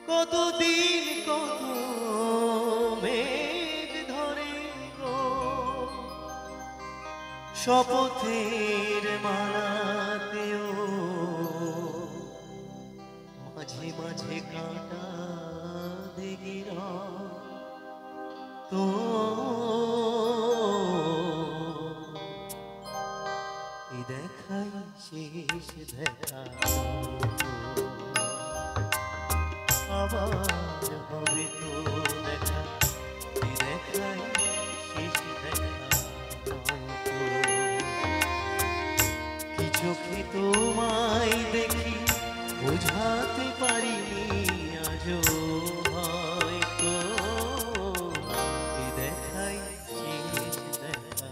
কতদিন কত মেঘ ধরে গো শপথের মালাতেও মাঝে মাঝে কাঁটা দেগিরা তো দেখাই শেষ দেখা আবার হবে তো দেখা দেখাই শেষ দেখা কি চোখে তোমায় দেখি বোঝাতে পারিনি আজও হয়তো দেখাই শেষ দেখা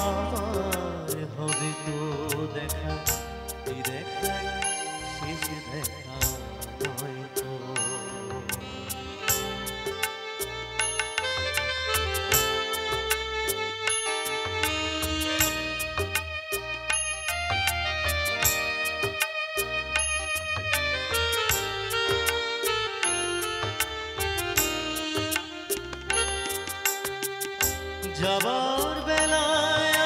আবার হবে তো দেখা দেখাই শেষ দেখা হয়তো যাবার বেলায়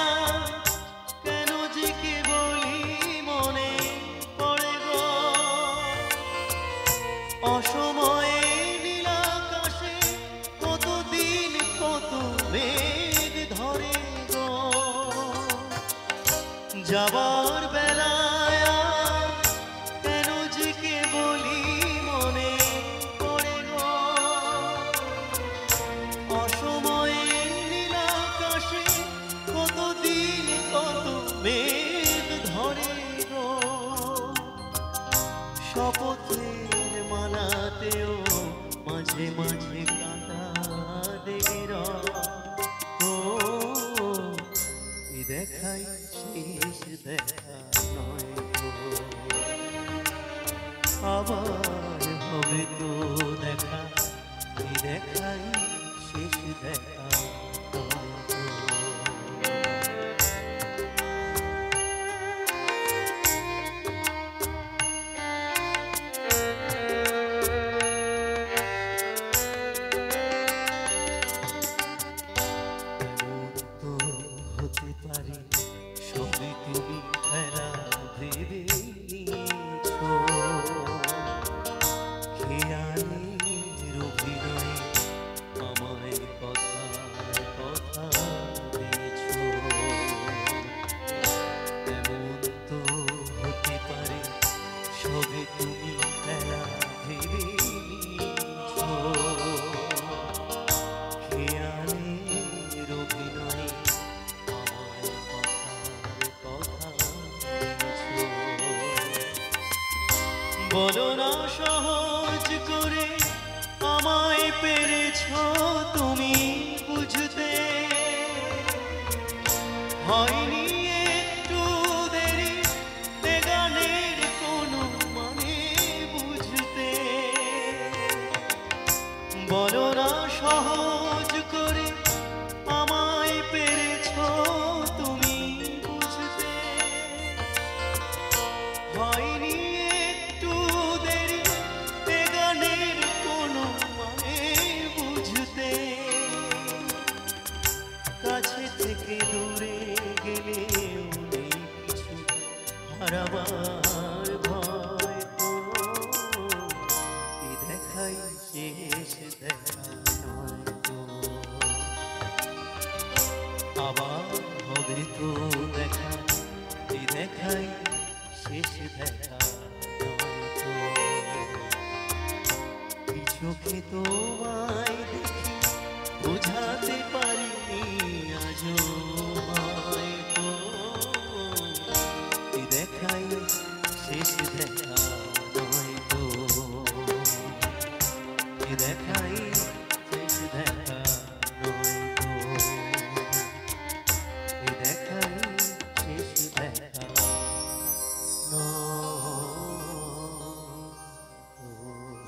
কেন যে কে বলি মনে পড়ে গো অসময়ে নীলাকাশে কতদিন কত মেঘ ধরে গো যাবার বেলায় কেন যে কে বলি মনে পড়ে গো অসময়ে কতদিন কত মেঘ ধরে গো শপথের মালাতেও মাঝে মাঝে কাঁটা দের ও দেখাই শেষ দেখা নয় গো আবার হবে তো দেখা দেখাই শেষ দেখা হতে পারে সবই তুমি খেলা ভেবে নিয়েছো খেয়ালের অভিনয়ে আমায় কথা দিয়েছো এমন তো হতে পারে সবই তুমি খেলা ভেবে নিয়েছো খেয়ালের অভিনয়ে বলো না সহজ করে আমায় পেরেছ তুমি বুঝতে হয়নি একটু দেরি এ গানের কোনো মানে বুঝতে বলো না সহজ করে আমায় পেরেছ তুমি বুঝতে হয়নি কাছে থেকে দূরে গেলে নেই কিছু হারাবার ভয় তো দেখাই শেষ দেখা নয় তো আবার হবে তো দেখা দেখাই শেষ দেখা নয় তো কি চোখে তোমায় দেখি বোঝাতে পারিনি আজও হয়তো দেখাই শেষ দেখা নয় তো দেখাই শেষ দেখা নয় তো দেখাই শেষ দেখা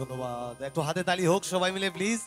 ধন্যবাদ একটু হাতে তালি হোক সবাই মিলে প্লিজ